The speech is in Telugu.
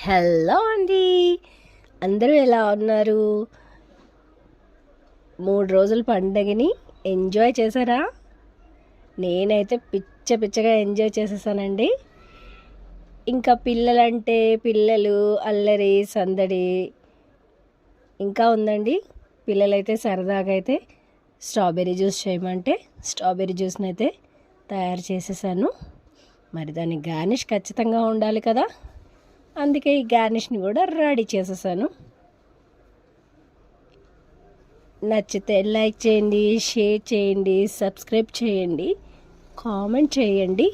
హలో అండి, అందరూ ఎలా ఉన్నారు? 3 రోజుల పండగని ఎంజాయ్ చేశారా? నేనైతే పిచ్చగా ఎంజాయ్ చేసేసానండి. ఇంకా పిల్లలు అల్లరి సందడి ఇంకా ఉందండి. పిల్లలైతే సరదాగా అయితే స్ట్రాబెర్రీ జ్యూస్ చేయమంటే స్ట్రాబెర్రీ జ్యూస్ని అయితే తయారు చేసేసాను. మరి దానికి గార్నిష్ ఖచ్చితంగా ఉండాలి కదా, అందుకే ఈ గార్నిష్ని కూడా రెడీ చేసేసాను. నచ్చితే లైక్ చేయండి, షేర్ చేయండి, సబ్స్క్రైబ్ చేయండి, కామెంట్ చేయండి.